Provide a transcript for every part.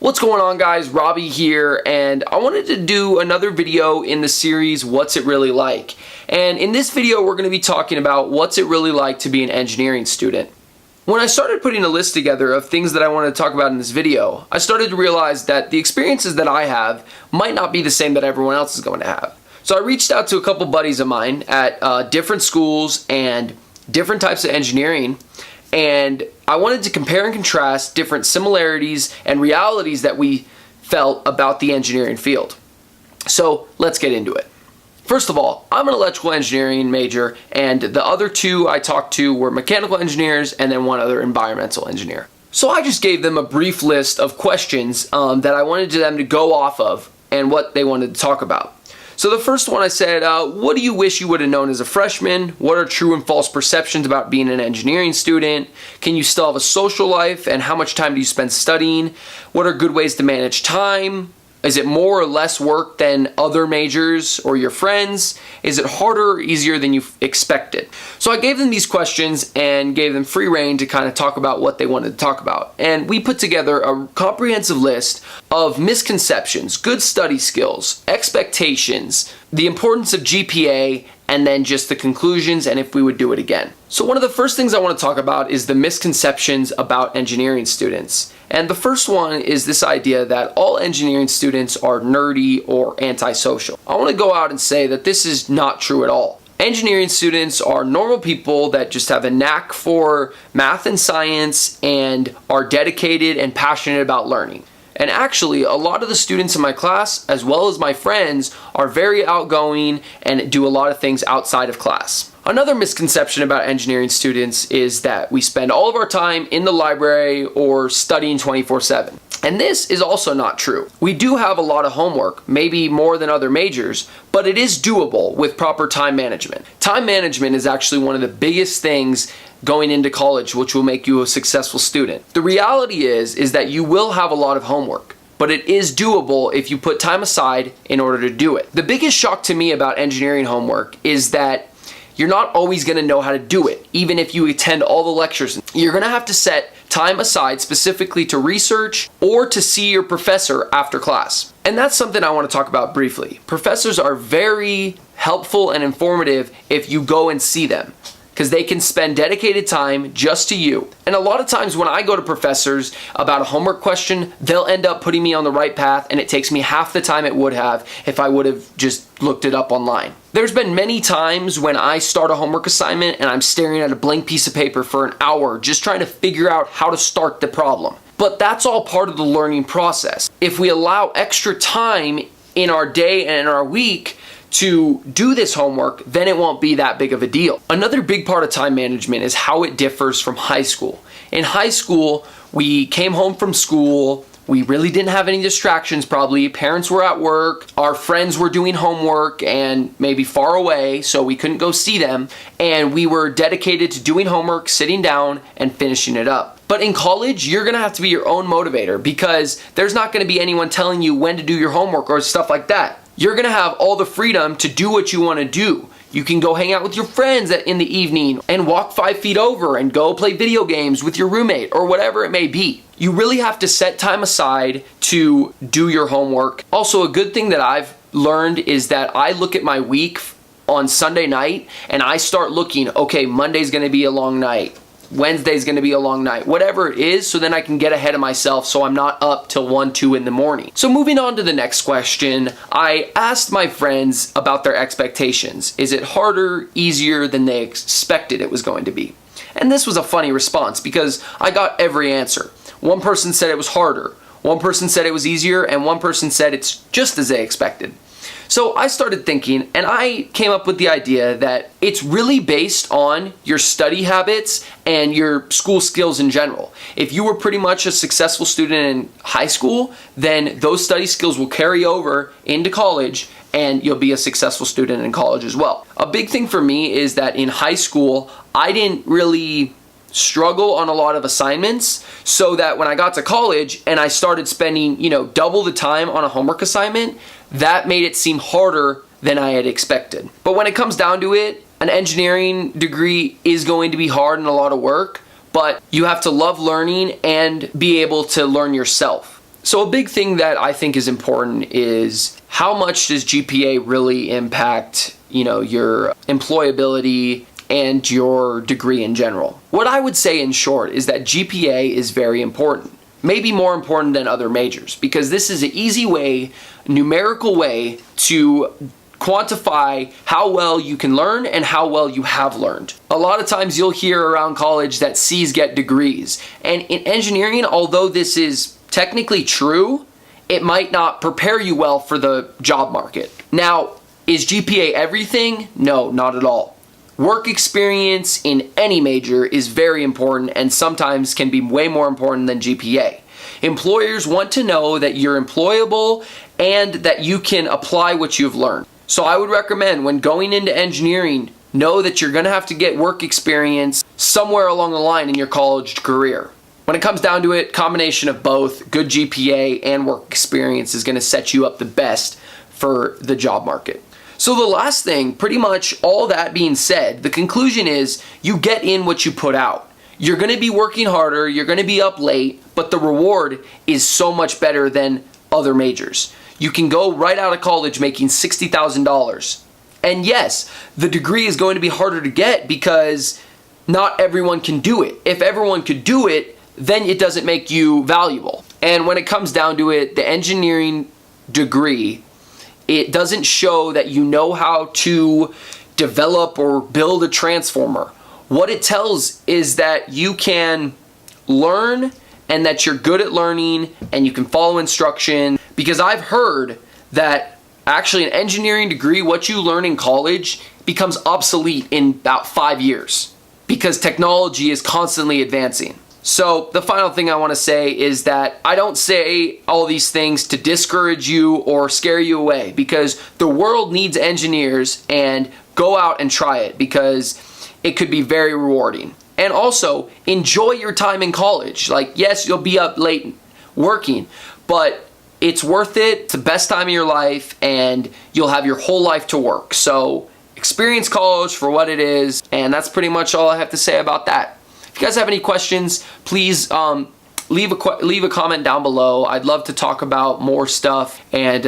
What's going on, guys? Robbie here, and I wanted to do another video in the series What's It Really Like? And in this video we're going to be talking about what's it really like to be an engineering student. When I started putting a list together of things that I wanted to talk about in this video, I started to realize that the experiences that I have might not be the same that everyone else is going to have. So I reached out to a couple buddies of mine at different schools and different types of engineering, and I wanted to compare and contrast different similarities and realities that we felt about the engineering field. So let's get into it. First of all, I'm an electrical engineering major, and the other two I talked to were mechanical engineers and then one other environmental engineer. So I just gave them a brief list of questions that I wanted them to go off of and what they wanted to talk about. So the first one I said, what do you wish you would have known as a freshman? What are true and false perceptions about being an engineering student? Can you still have a social life? And how much time do you spend studying? What are good ways to manage time? Is it more or less work than other majors or your friends? Is it harder or easier than you expected? So I gave them these questions and gave them free rein to kind of talk about what they wanted to talk about. And we put together a comprehensive list of misconceptions, good study skills, expectations, the importance of GPA, and then just the conclusions and if we would do it again. So one of the first things I want to talk about is the misconceptions about engineering students. And the first one is this idea that all engineering students are nerdy or antisocial. I want to go out and say that this is not true at all. Engineering students are normal people that just have a knack for math and science and are dedicated and passionate about learning. And actually, a lot of the students in my class, as well as my friends, are very outgoing and do a lot of things outside of class. Another misconception about engineering students is that we spend all of our time in the library or studying 24/7. And this is also not true. We do have a lot of homework, maybe more than other majors, but it is doable with proper time management. Time management is actually one of the biggest things going into college which will make you a successful student. The reality is that you will have a lot of homework, but it is doable if you put time aside in order to do it. The biggest shock to me about engineering homework is that you're not always going to know how to do it, even if you attend all the lectures. You're going to have to set time aside specifically to research or to see your professor after class. And that's something I want to talk about briefly. Professors are very helpful and informative if you go and see them, because they can spend dedicated time just to you. And a lot of times when I go to professors about a homework question, they'll end up putting me on the right path, and it takes me half the time it would have if I would have just looked it up online. There's been many times when I start a homework assignment and I'm staring at a blank piece of paper for an hour just trying to figure out how to start the problem. But that's all part of the learning process. If we allow extra time in our day and in our week to do this homework, then it won't be that big of a deal. Another big part of time management is how it differs from high school. In high school, we came home from school, we really didn't have any distractions probably. Parents were at work, our friends were doing homework and maybe far away, so we couldn't go see them, and we were dedicated to doing homework, sitting down, and finishing it up. But in college, you're gonna have to be your own motivator because there's not gonna be anyone telling you when to do your homework or stuff like that. You're gonna have all the freedom to do what you wanna do. You can go hang out with your friends in the evening and walk 5 feet over and go play video games with your roommate or whatever it may be. You really have to set time aside to do your homework. Also, a good thing that I've learned is that I look at my week on Sunday night and I start looking, okay, Monday's gonna be a long night. Wednesday's gonna be a long night, whatever it is, so then I can get ahead of myself so I'm not up till 1, 2 in the morning. So moving on to the next question, I asked my friends about their expectations. Is it harder, easier than they expected it was going to be? And this was a funny response because I got every answer. One person said it was harder, one person said it was easier, and one person said it's just as they expected. So I started thinking, and I came up with the idea that it's really based on your study habits and your school skills in general. If you were pretty much a successful student in high school, then those study skills will carry over into college and you'll be a successful student in college as well. A big thing for me is that in high school, I didn't really struggle on a lot of assignments, so that when I got to college and I started spending, double the time on a homework assignment, that made it seem harder than I had expected. But when it comes down to it, an engineering degree is going to be hard and a lot of work, but you have to love learning and be able to learn yourself. So a big thing that I think is important is how much does GPA really impact, your employability and your degree in general. What I would say in short is that GPA is very important. Maybe more important than other majors, because this is an easy way, numerical way to quantify how well you can learn and how well you have learned. A lot of times you'll hear around college that C's get degrees. And in engineering, although this is technically true, it might not prepare you well for the job market. Now, is GPA everything? No, not at all. Work experience in any major is very important and sometimes can be way more important than GPA. Employers want to know that you're employable and that you can apply what you've learned. So I would recommend when going into engineering, know that you're going to have to get work experience somewhere along the line in your college career. When it comes down to it, combination of both, good GPA and work experience is going to set you up the best for the job market. So the last thing, pretty much all that being said, the conclusion is you get in what you put out. You're going to be working harder, you're going to be up late, but the reward is so much better than other majors. You can go right out of college making $60,000. And yes, the degree is going to be harder to get because not everyone can do it. If everyone could do it, then it doesn't make you valuable. And when it comes down to it, the engineering degree, it doesn't show that you know how to develop or build a transformer. What it tells is that you can learn and that you're good at learning and you can follow instruction. Because I've heard that actually an engineering degree, what you learn in college, becomes obsolete in about 5 years because technology is constantly advancing. So the final thing I want to say is that I don't say all these things to discourage you or scare you away, because the world needs engineers, and go out and try it because it could be very rewarding. And also enjoy your time in college. Like, yes, you'll be up late working, but it's worth it. It's the best time of your life and you'll have your whole life to work. So experience college for what it is, and that's pretty much all I have to say about that. If you guys have any questions, please leave a comment down below. I'd love to talk about more stuff and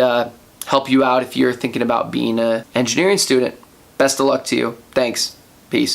help you out if you're thinking about being an engineering student. Best of luck to you. Thanks. Peace.